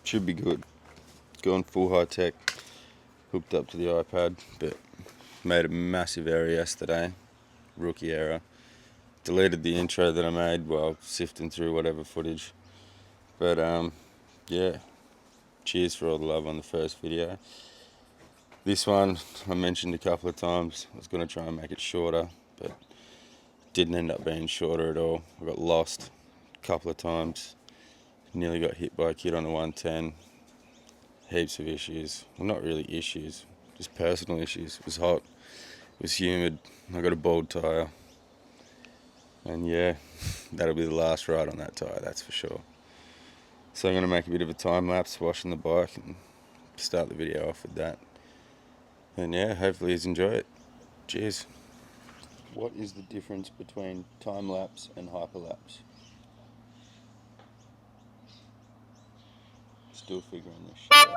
Should be good. Gone full high tech, hooked up to the iPad, but made a massive error yesterday. Rookie error. Deleted the intro that I made while sifting through whatever footage. But yeah, cheers for all the love on the first video. This one I mentioned a couple of times. I was going to try and make it shorter, but didn't end up being shorter at all. I got lost a couple of times. Nearly got hit by a kid on the 110. Heaps of issues. Well, not really issues, just personal issues. It was hot, it was humid, I got a bald tyre. And yeah, that'll be the last ride on that tyre, that's for sure. So I'm going to make a bit of a time lapse washing the bike and start the video off with that. And yeah, hopefully you enjoy it. Cheers. What is the difference between time lapse and hyperlapse? Still figuring this shit out.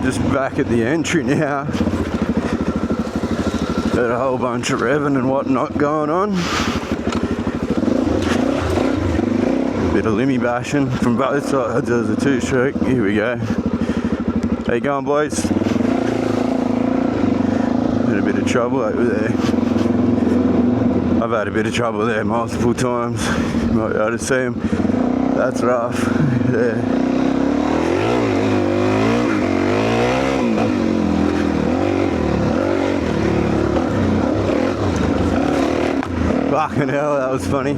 Just back at the entry now. Got a whole bunch of revving and whatnot going on. Bit of limmy bashing from both sides. There's a 2-stroke. Here we go. How you going, boys? In a bit of trouble over there. I've had a bit of trouble there multiple times. You might be able to see them. That's rough. Yeah. Fucking hell, that was funny.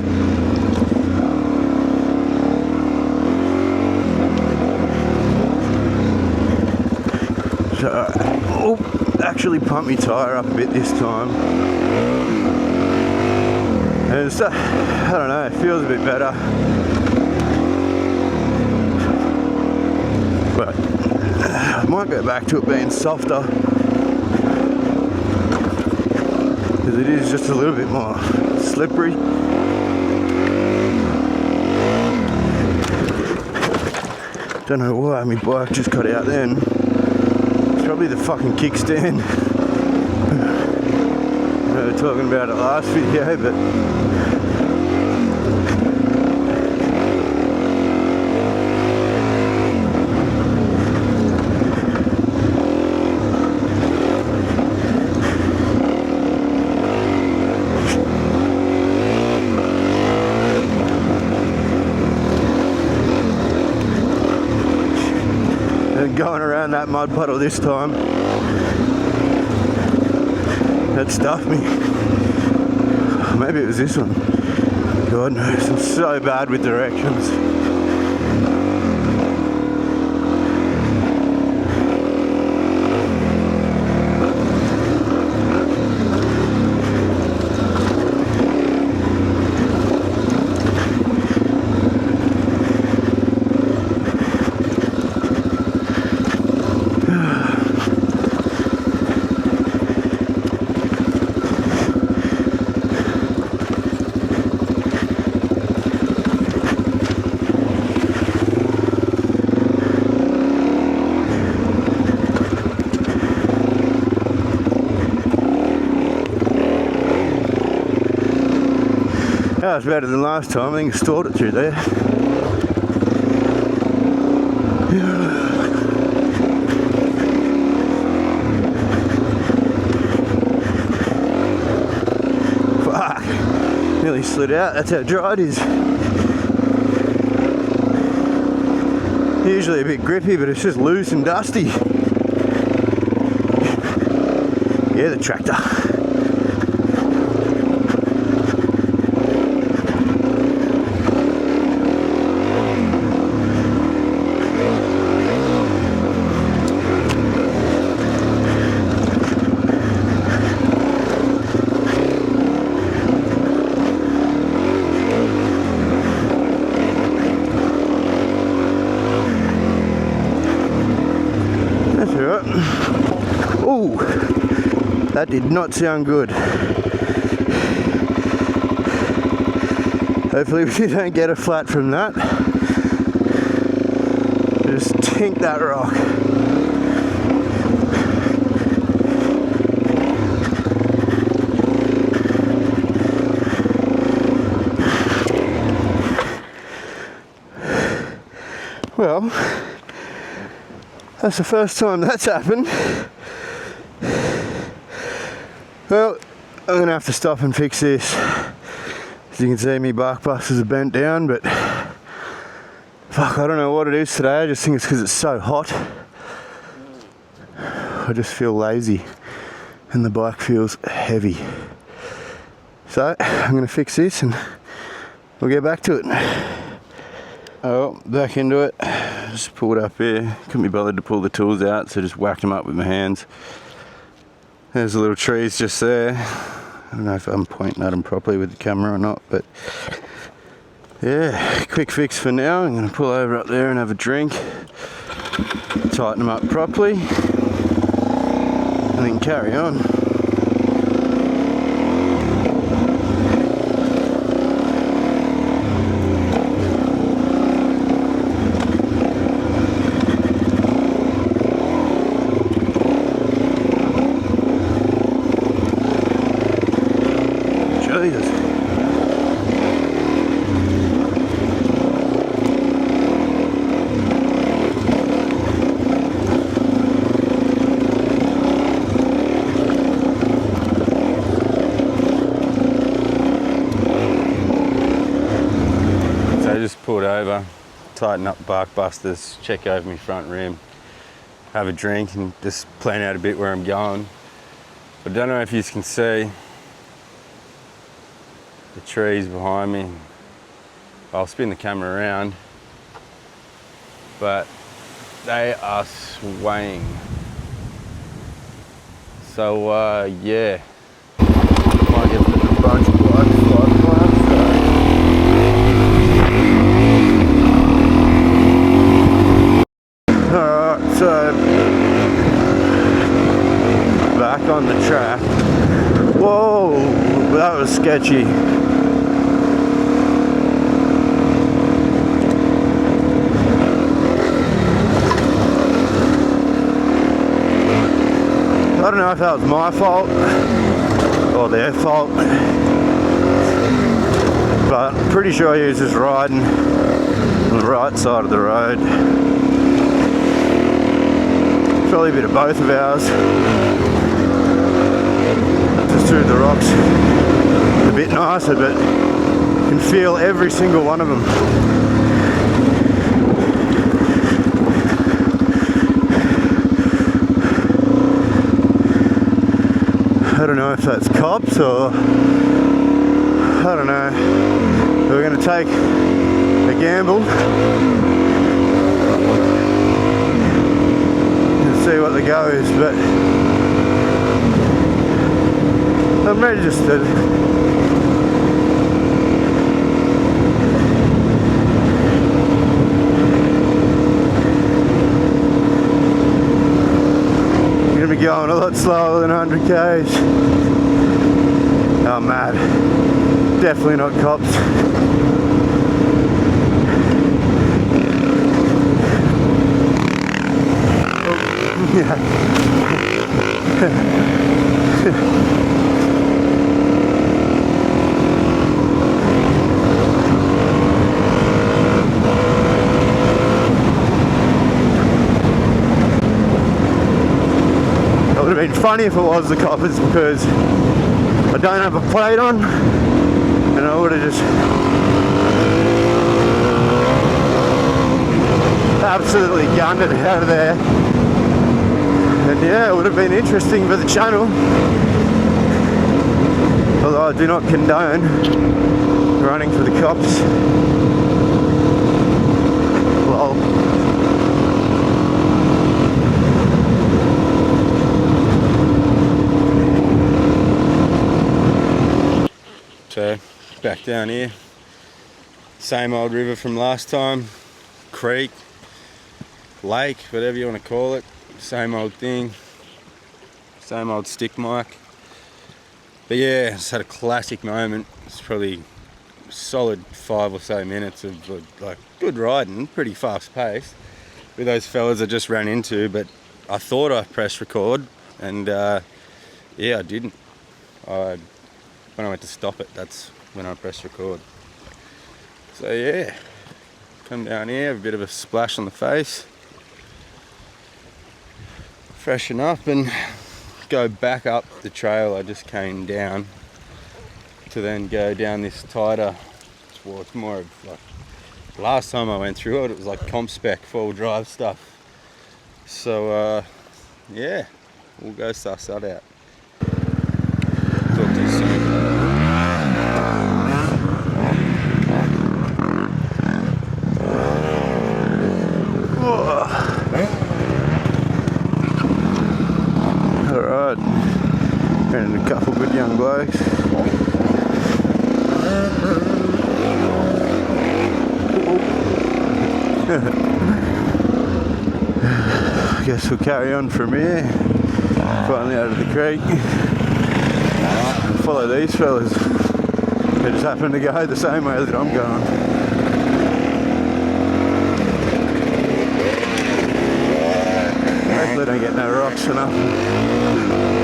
So, actually pumped my tyre up a bit this time. And it's, I don't know, it feels a bit better. But I might go back to it being softer. Because it is just a little bit more slippery. Don't know why my bike just got out then. It's probably the fucking kickstand. We were talking about it last video, but going around that mud puddle this time. That stuffed me. Maybe it was this one. God knows, I'm so bad with directions. That was better than last time. I think I stored it through there. Fuck. Nearly slid out. That's how dry it is. Usually a bit grippy, but it's just loose and dusty. Yeah, the tractor. Ooh, that did not sound good. Hopefully we don't get a flat from that. Just tink that rock. Well, that's the first time that's happened. Well, I'm gonna have to stop and fix this. As you can see, my bark busters are bent down, but fuck, I don't know what it is today. I just think it's because it's so hot. I just feel lazy and the bike feels heavy. So I'm gonna fix this and we'll get back to it. Oh, back into it. Just pulled up here. Couldn't be bothered to pull the tools out, so just whacked them up with my hands. There's the little trees just there. I don't know if I'm pointing at them properly with the camera or not, but yeah, quick fix for now. I'm going to pull over up there and have a drink, tighten them up properly, and then carry on. Pulled over, tighten up bark busters, check over my front rim, have a drink and just plan out a bit where I'm going. I don't know if you can see the trees behind me. I'll spin the camera around, but they are swaying. So yeah, might get a bunch of bikes sliding by. So back on the track. Whoa, that was sketchy. I don't know if that was my fault or their fault, but I'm pretty sure he was just riding on the right side of the road. Probably a bit of both of ours. Just through the rocks. A bit nicer, but you can feel every single one of them. I don't know if that's cops or I don't know. We're going to take a gamble. See what the go is, but I'm registered. I'm gonna be going a lot slower than 100 k's. Oh, mad. Definitely not cops. Yeah. It would have been funny if it was the coppers because I don't have a plate on and I would have just absolutely gunned it out of there. And yeah, it would have been interesting for the channel. Although I do not condone running for the cops. Lol. So, back down here. Same old river from last time. Creek, lake, whatever you want to call it. Same old thing, same old stick mic. But yeah, just had a classic moment. It's probably solid 5 or so minutes of like good riding, pretty fast pace with those fellas I just ran into, but I thought I pressed record, and yeah, I didn't. When I went to stop it, that's when I pressed record. So yeah, come down here, have a bit of a splash on the face, freshen up, and go back up the trail I just came down to then go down this tighter. Well, it's more of like, last time I went through it, it was like comp spec 4-wheel drive stuff. So yeah, we'll go suss that out. Talk to you soon. Alright, and a couple good young blokes. Guess we'll carry on from here. Finally out of the creek. Follow these fellas. They just happen to go the same way that I'm going. Hopefully don't get no rocks or nothing.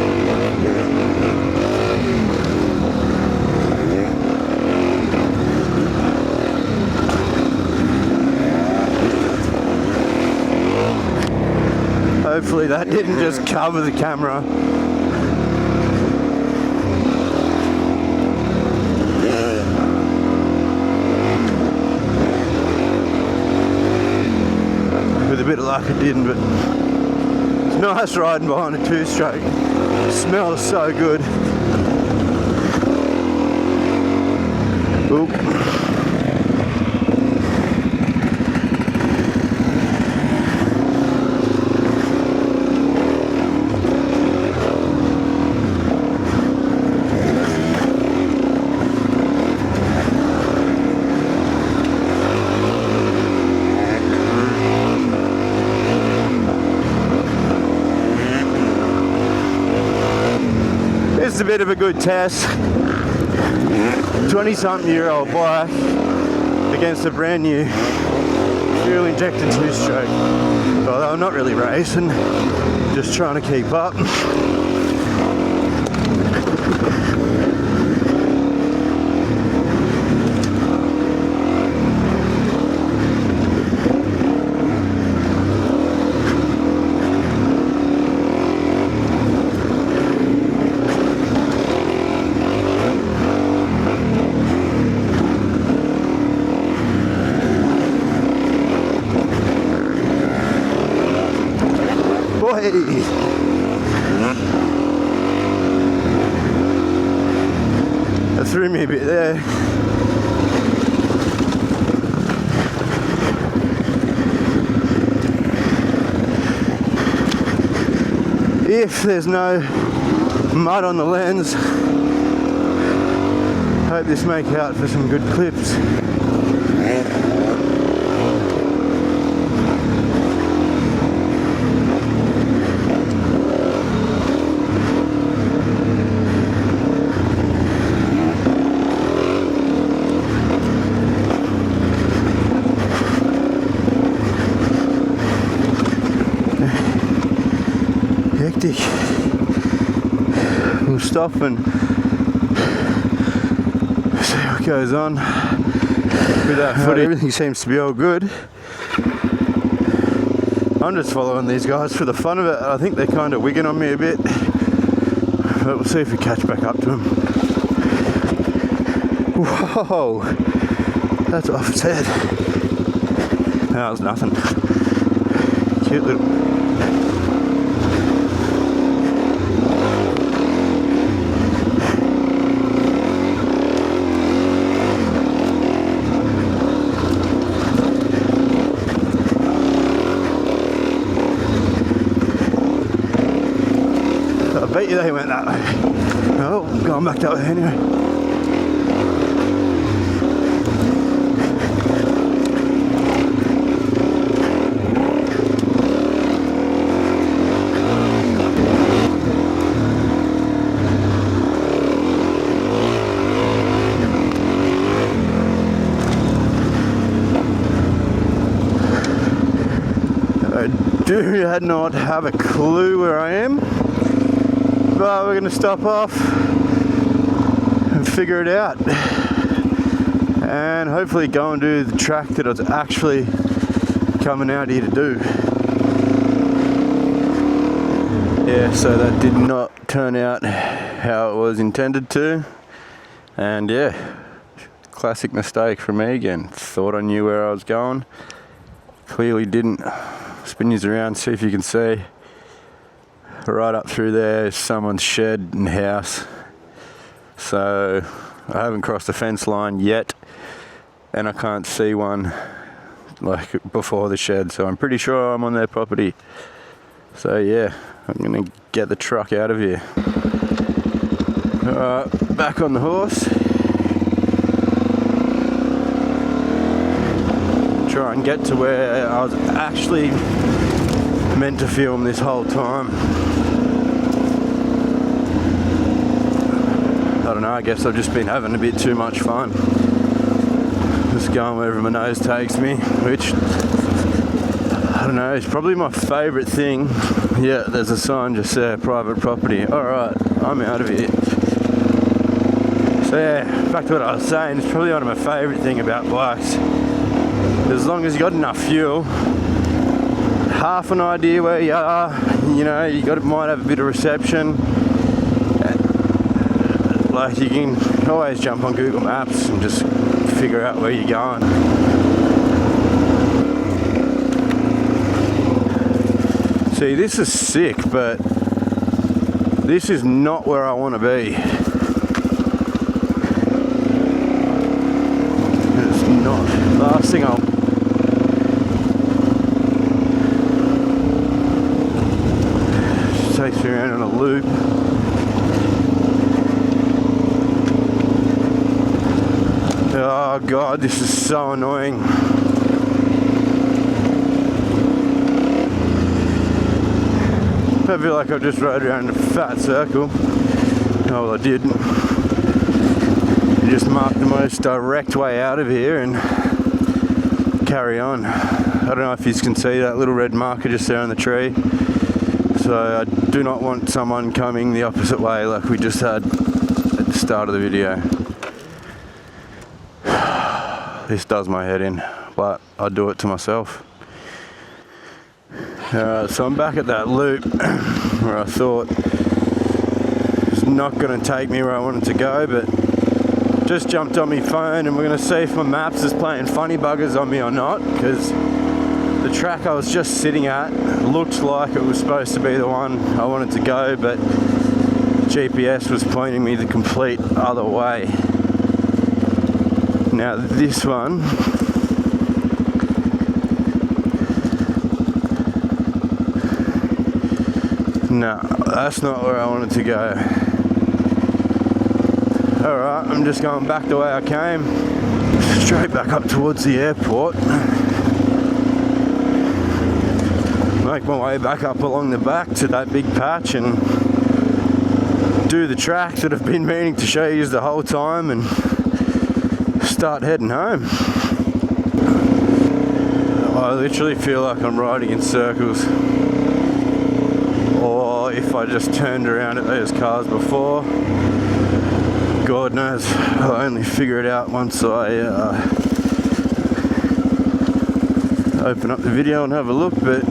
Hopefully that didn't just cover the camera. With a bit of luck it didn't, but it's nice riding behind a 2-stroke. It smells so good. Oop. A bit of a good test. 20-something-year-old bike against a brand new fuel injected 2-stroke. Although I'm not really racing, just trying to keep up. That threw me a bit there. If there's no mud on the lens, hope this make out for some good clips. Hectic. We'll stop and see what goes on with that footage. Everything seems to be all good. I'm just following these guys for the fun of it. I think they're kind of wigging on me a bit, but we'll see if we catch back up to them. Whoa, that's off its head. That was nothing. Cute little. I bet you they went that way. Oh, I'm going back that way anyway. not have a clue where I am, but we're going to stop off and figure it out, and hopefully go and do the track that I was actually coming out here to do. Yeah, so that did not turn out how it was intended to, and yeah, classic mistake from me again. Thought I knew where I was going, clearly didn't. Spin yours around, see if you can see. Right up through there is someone's shed and house. So I haven't crossed the fence line yet, and I can't see one like before the shed, so I'm pretty sure I'm on their property. So yeah, I'm gonna get the truck out of here. Alright, back on the horse. Try and get to where I was actually meant to film this whole time. I don't know, I guess I've just been having a bit too much fun. Just going wherever my nose takes me, which, I don't know, it's probably my favourite thing. Yeah, there's a sign just there, private property. Alright, I'm out of here. So yeah, back to what I was saying, it's probably one of my favourite things about bikes. As long as you got enough fuel, half an idea where you are, you know, might have a bit of reception. Like you can always jump on Google Maps and just figure out where you're going. See, this is sick, but this is not where I want to be. It's not. Last thing I'll takes me around on a loop. Oh god, this is so annoying. I feel like I've just rode around a fat circle. Oh well, I did. Just mark the most direct way out of here and carry on. I don't know if you can see that little red marker just there on the tree. So I do not want someone coming the opposite way like we just had at the start of the video. This does my head in, but I do it to myself. So I'm back at that loop where I thought it's not going to take me where I wanted to go, but just jumped on my phone and we're going to see if my maps is playing funny buggers on me or not, because the track I was just sitting at looked like it was supposed to be the one I wanted to go, but GPS was pointing me the complete other way. Now this one, no, that's not where I wanted to go. Alright, I'm just going back the way I came, straight back up towards the airport. Make my way back up along the back to that big patch and do the track that I've been meaning to show you the whole time and start heading home. I literally feel like I'm riding in circles, or if I just turned around at those cars before, God knows, I'll only figure it out once I open up the video and have a look, but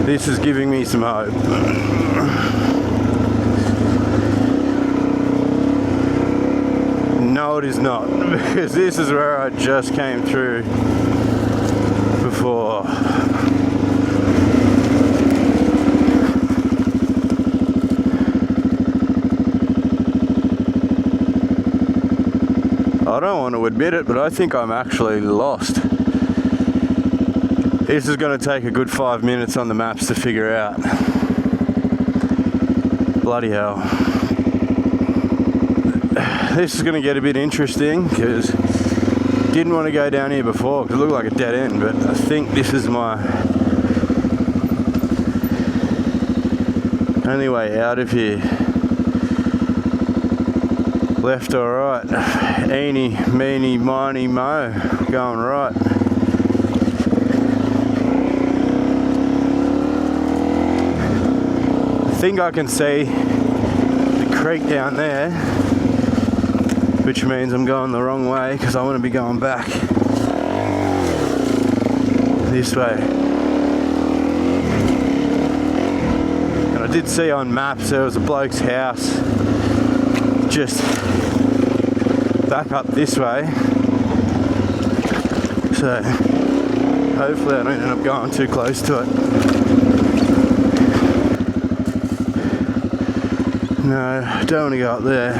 this is giving me some hope. No, it is not, because this is where I just came through before. I don't want to admit it, but I think I'm actually lost. This is going to take a good 5 minutes on the maps to figure out. Bloody hell. This is going to get a bit interesting because didn't want to go down here before because it looked like a dead end, but I think this is my only way out of here. Left or right? Eeny, meeny, miny, mo. Going right. think I can see the creek down there, which means I'm going the wrong way because I want to be going back this way. And I did see on maps there was a bloke's house just back up this way, so hopefully I don't end up going too close to it. No, I don't want to go up there.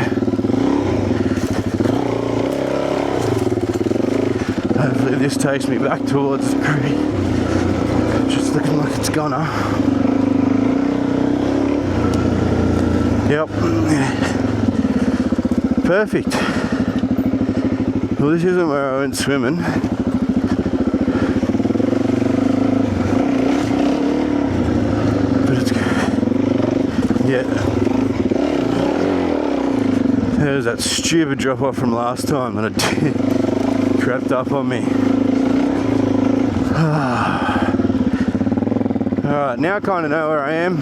Hopefully this takes me back towards the creek. Just looking like it's gonna. Yep. Perfect. Well, this isn't where I went swimming. But it's... yeah. There's that stupid drop off from last time that I did. Crept up on me. Alright, now I kind of know where I am.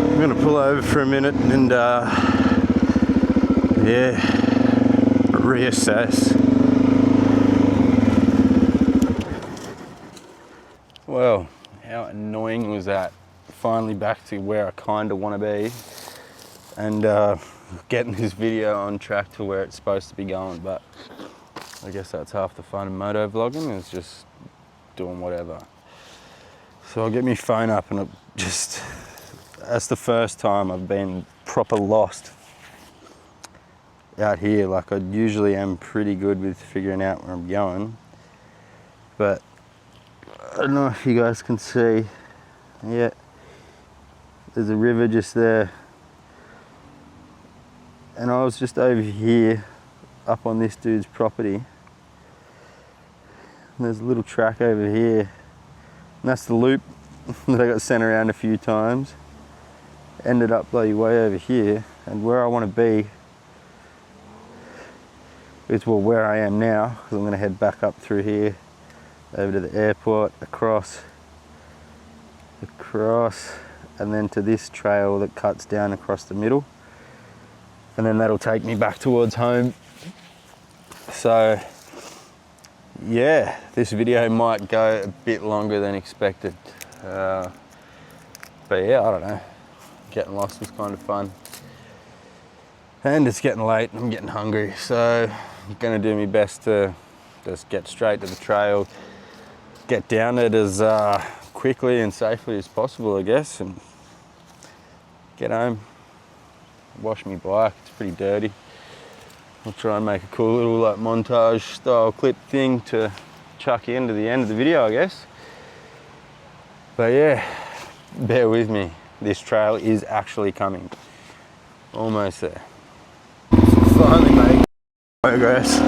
I'm going to pull over for a minute and yeah, reassess. Well, how annoying was that? Finally back to where I kind of want to be, and getting this video on track to where it's supposed to be going. But I guess that's half the fun of moto vlogging, is just doing whatever. So I'll get my phone up, and that's the first time I've been proper lost out here. Like, I usually am pretty good with figuring out where I'm going, but I don't know if you guys can see. Yeah, there's a river just there, and I was just over here up on this dude's property, and there's a little track over here, and that's the loop that I got sent around a few times. Ended up bloody way over here, and where I want to be is, well, where I am now, because I'm going to head back up through here over to the airport, across, and then to this trail that cuts down across the middle, and then that'll take me back towards home. So yeah, this video might go a bit longer than expected, but yeah, I don't know. Getting lost was kind of fun, and it's getting late and I'm getting hungry, so I'm gonna do my best to just get straight to the trail, get down it as quickly and safely as possible, I guess, and get home, wash my bike. It's pretty dirty. I'll try and make a cool little like montage style clip thing to chuck into the end of the video, I guess. But yeah, bear with me. This trail is actually coming. Almost there. Finally made progress.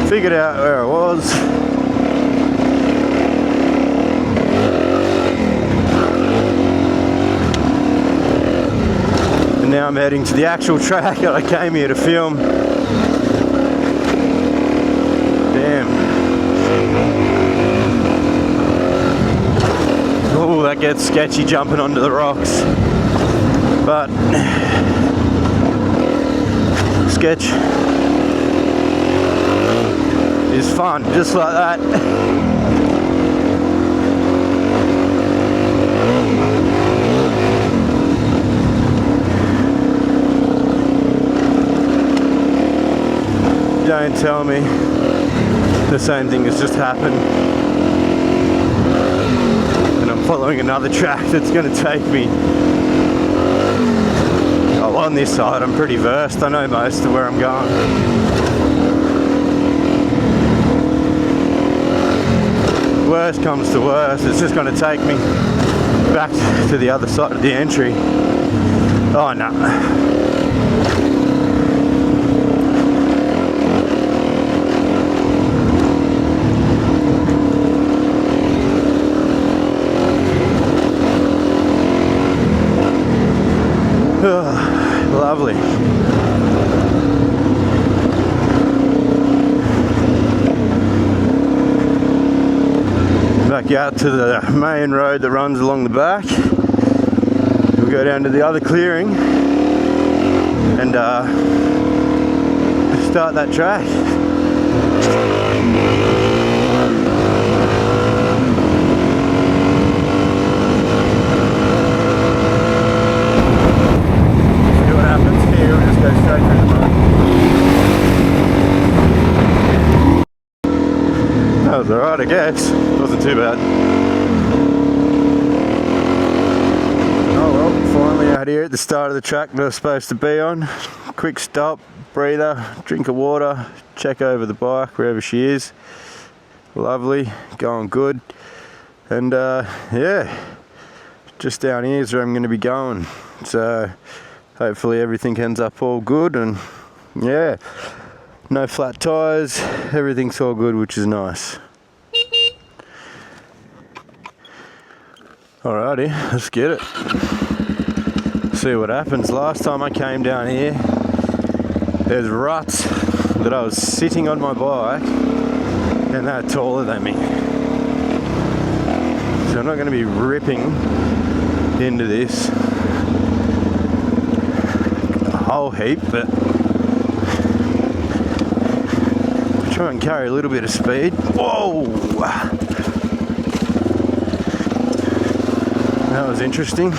Figured out where I was. And now I'm heading to the actual track that I came here to film. Damn. Oh, that gets sketchy jumping onto the rocks, but sketch is fun, just like that. Don't tell me the same thing has just happened. Following another track that's going to take me, oh, on this side I'm pretty versed. I know most of where I'm going. Worst comes to worst, it's just going to take me back to the other side of the entry. Oh no. Lovely. back out to the main road that runs along the back. We'll go down to the other clearing and start that track. See what happens here, we'll just go straight through the mud. That was alright, I guess. Wasn't too bad. Oh well, finally out here at the start of the track that I was supposed to be on. Quick stop, breather, drink of water, check over the bike wherever she is. Lovely, going good. And yeah, just down here is where I'm going to be going. So hopefully everything ends up all good, and yeah, no flat tyres, everything's all good, which is nice. Alrighty, let's get it. See what happens. Last time I came down here, there's ruts that I was sitting on my bike and they're taller than me. So I'm not going to be ripping into this a whole heap, but try and carry a little bit of speed. Whoa! That was interesting.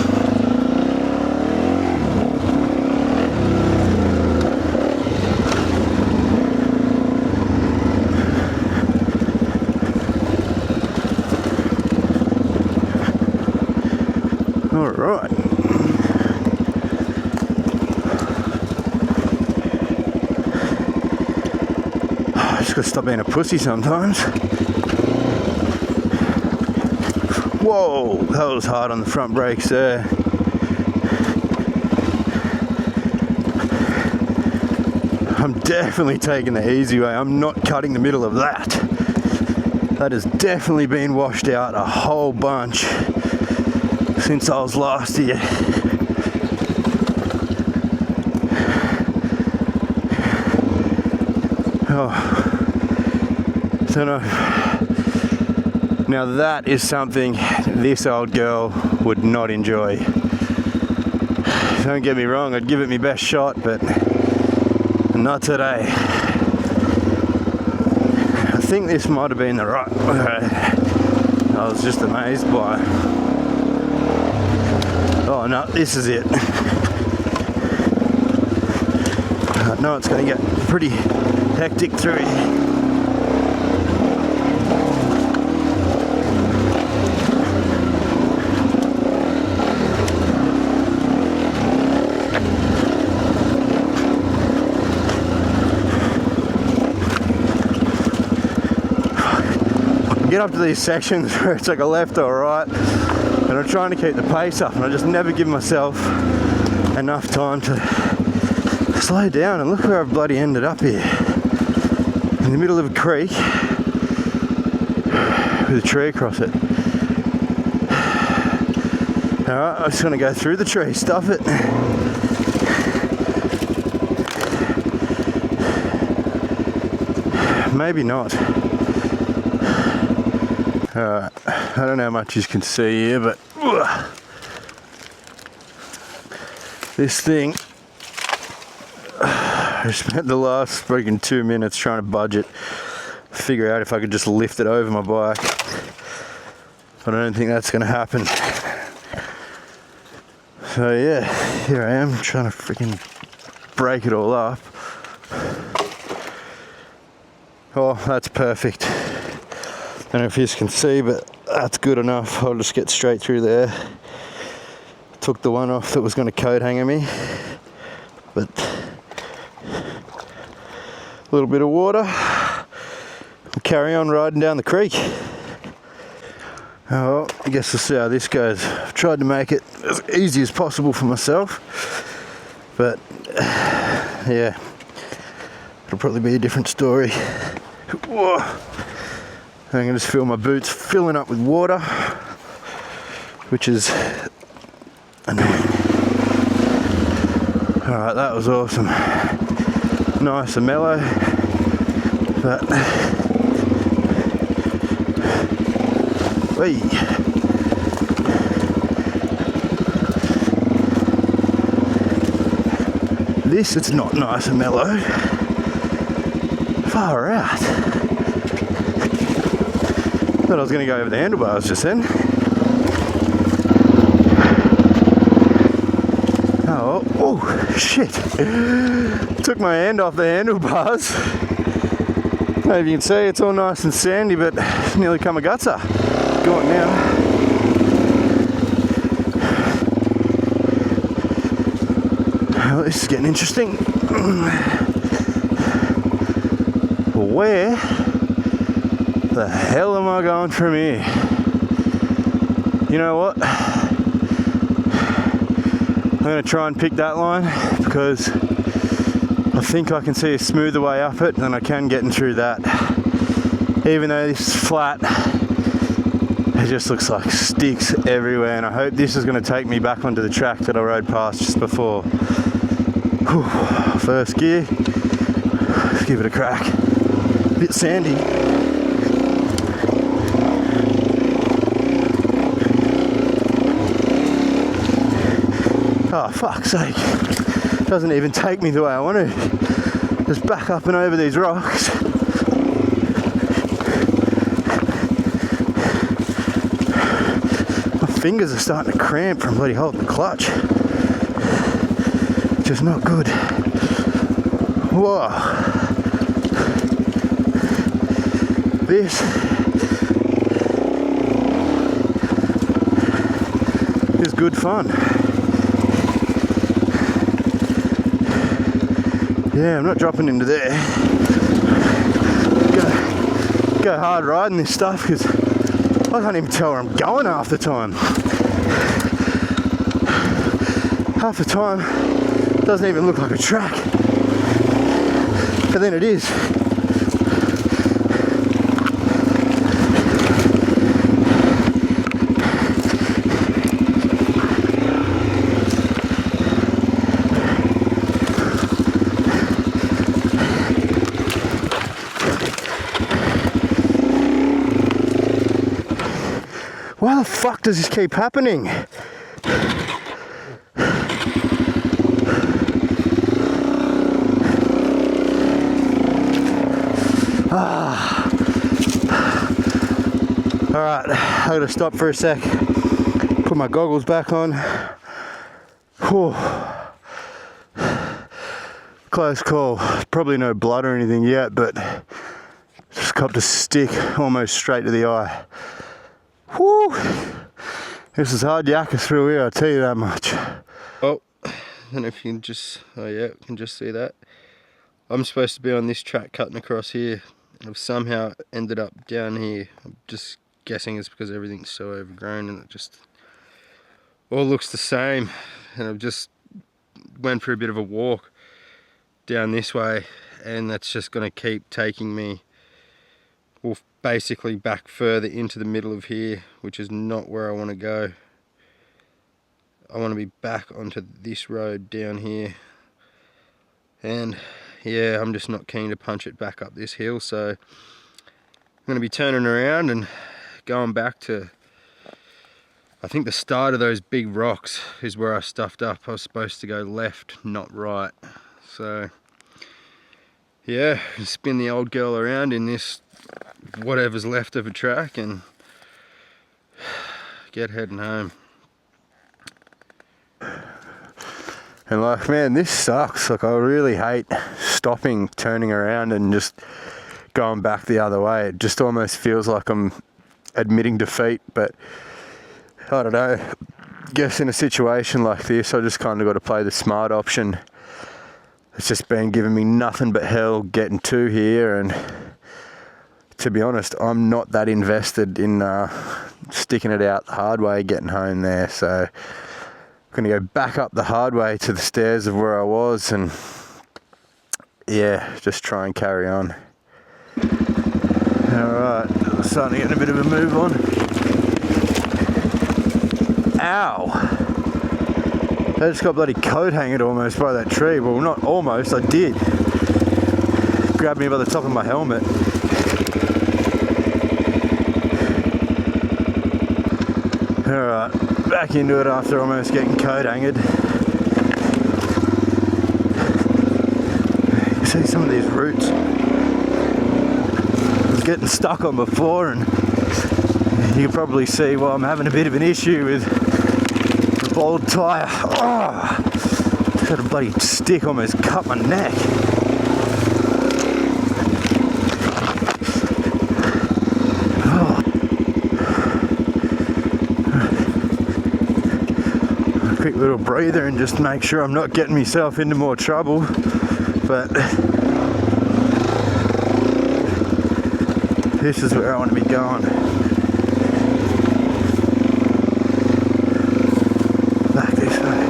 Alright. I just gotta stop being a pussy sometimes. Whoa, that was hard on the front brakes there. I'm definitely taking the easy way. I'm not cutting the middle of that. That has definitely been washed out a whole bunch since I was last here. Oh, don't know. Now that is something this old girl would not enjoy. Don't get me wrong, I'd give it my best shot, but not today. I think this might have been the right way. I was just amazed by it. Oh no, this is it. I know it's going to get pretty hectic through here. Get up to these sections where it's like a left or a right, and I'm trying to keep the pace up, and I just never give myself enough time to slow down. And look where I've bloody ended up here, in the middle of a creek with a tree across it. Alright, I'm just going to go through the tree, stuff it. Maybe not. Alright, I don't know how much you can see here, but this thing, I spent the last freaking 2 minutes trying to budget, figure out if I could just lift it over my bike. But I don't think that's going to happen. So yeah, here I am trying to freaking break it all up. Oh, that's perfect. I don't know if you can see, but that's good enough. I'll just get straight through there. Took the one off that was going to coat hanger me, but a little bit of water. We'll carry on riding down the creek. Oh, well, I guess we'll see how this goes. I've tried to make it as easy as possible for myself, but yeah, it'll probably be a different story. Whoa. I can just feel my boots filling up with water, which is annoying. Alright, that was awesome. Nice and mellow, but Hey. This, it's not nice and mellow. Far out. Thought I was going to go over the handlebars just then. Oh, shit. Took my hand off the handlebars. I don't know if you can see, it's all nice and sandy, but nearly come a gutser. Go on now. Well, this is getting interesting. Where the hell am I going from here? You know what? I'm going to try and pick that line because I think I can see a smoother way up it than I can getting through that. Even though this is flat, it just looks like sticks everywhere, and I hope this is going to take me back onto the track that I rode past just before. Whew. First gear, let's give it a crack. A bit sandy. Oh, fuck's sake. Doesn't even take me the way I want to. Just back up and over these rocks. My fingers are starting to cramp from bloody holding the clutch. Just not good. Whoa. This is good fun. Yeah, I'm not dropping into there. Go hard riding this stuff because I can't even tell where I'm going half the time. Half the time it doesn't even look like a track. But then it is. Why the fuck does this keep happening? Alright, I gotta stop for a sec. Put my goggles back on. Whew. Close call. Probably no blood or anything yet, but just copped a stick almost straight to the eye. Whew. This is hard yakka through here, I'll tell you that much. Oh, I don't know if you can just, oh yeah, you can just see that. I'm supposed to be on this track cutting across here. I've somehow ended up down here. I'm just guessing it's because everything's so overgrown and it just all looks the same. And I've just went for a bit of a walk down this way, and that's just going to keep taking me, well, basically back further into the middle of here, which is not where I want to go. I want to be back onto this road down here, and yeah, I'm just not keen to punch it back up this hill, so I'm going to be turning around and going back to, I think the start of those big rocks is where I stuffed up. I was supposed to go left, not right. So yeah, spin the old girl around in this whatever's left of a track and get heading home. And like, man, this sucks. Like, I really hate stopping, turning around and just going back the other way. It just almost feels like I'm admitting defeat, but I don't know. I guess in a situation like this, I just kind of got to play the smart option. It's just been giving me nothing but hell getting to here, and to be honest, I'm not that invested in sticking it out the hard way, getting home there. So I'm going to go back up the hard way to the stairs of where I was, and yeah, just try and carry on. Alright, starting to get a bit of a move on. Ow! I just got bloody coat hanging almost by that tree. Well, not almost, I did. Grabbed me by the top of my helmet. Alright, back into it after almost getting coat angered. You see some of these roots I was getting stuck on before, and you can probably see why I'm having a bit of an issue with the bald tyre. Oh, got a bloody stick almost cut my neck. Quick little breather and just make sure I'm not getting myself into more trouble. But this is where I want to be going. Back this way.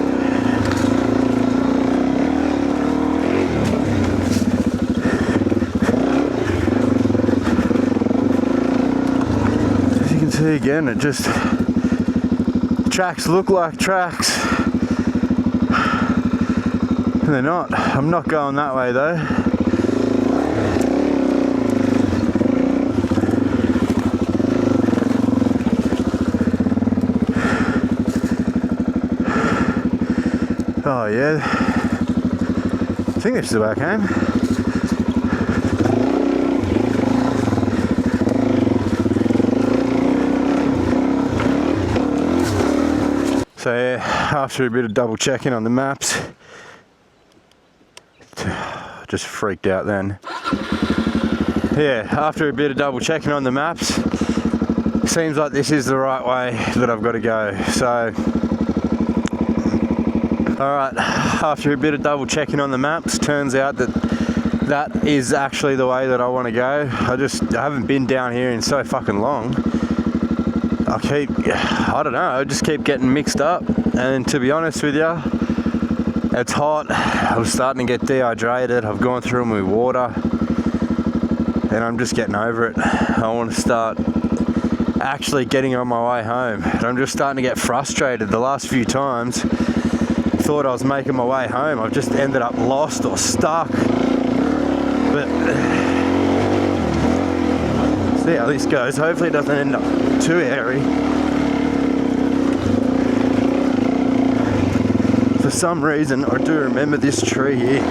As you can see again, it just tracks look like tracks. And they're not. I'm not going that way though. Oh yeah. I think this is the back home. So yeah, after a bit of double checking on the maps, just freaked out then. Yeah, after a bit of double checking on the maps, seems like this is the right way that I've got to go. So, alright, after a bit of double checking on the maps, turns out that that is actually the way that I want to go. I haven't been down here in so fucking long. I don't know, I just keep getting mixed up, and to be honest with you, it's hot. I'm starting to get dehydrated. I've gone through my water and I'm just getting over it. I want to start actually getting on my way home, and I'm just starting to get frustrated. The last few times thought I was making my way home, I've just ended up lost or stuck. But see how this goes. Hopefully it doesn't end up too airy. For some reason I do remember this tree here.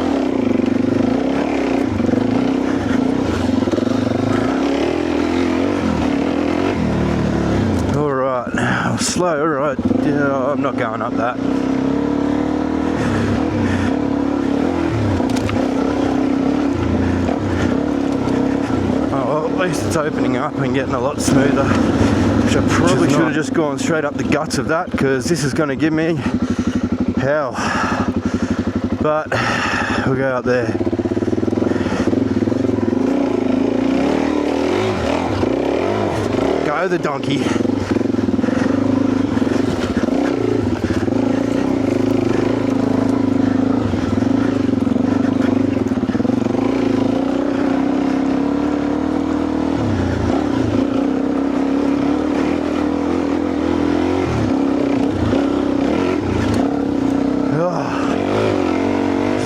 Alright, I'll slow, alright, yeah, I'm not going up that. At least it's opening up and getting a lot smoother, which I probably should have just gone straight up the guts of that, because this is going to give me hell. But we'll go up there. Go the donkey.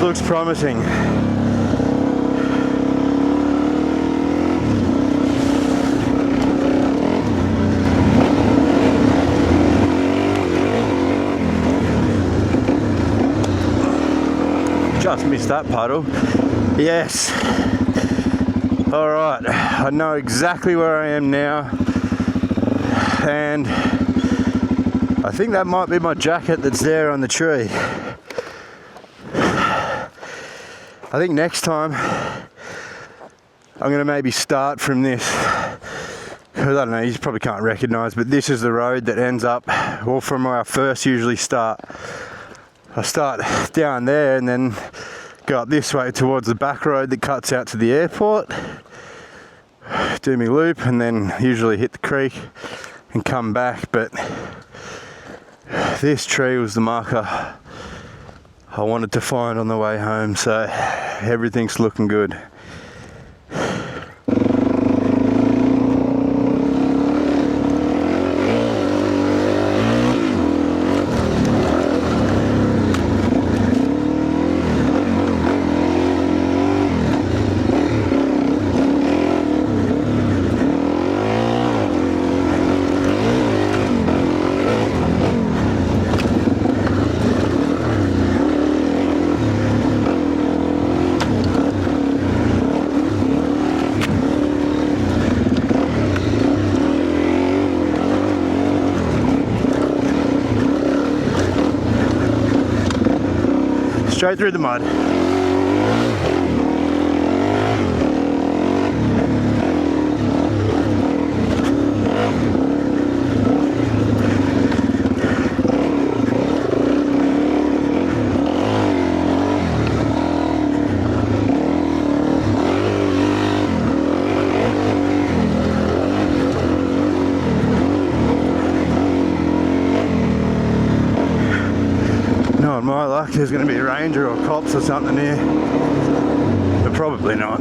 Looks promising. Just missed that puddle. Yes. All right, I know exactly where I am now, and I think that might be my jacket that's there on the tree. I think next time I'm going to maybe start from this, because I don't know, you probably can't recognise, but this is the road that ends up, well, from where I first usually start. I start down there and then go up this way towards the back road that cuts out to the airport, do me loop, and then usually hit the creek and come back. But this tree was the marker I wanted to find on the way home, so everything's looking good. straight through the mud. Not my luck, there's going to be a ranger or cops or something here, but probably not.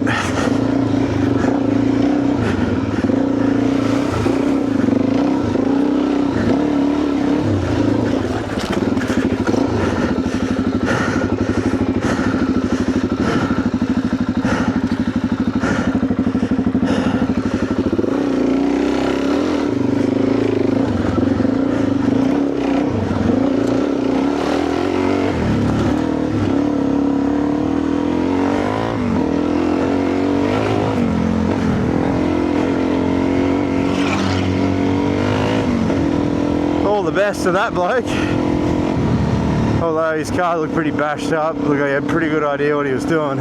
The best of that bloke, although his car looked pretty bashed up. Look, I had a pretty good idea what he was doing.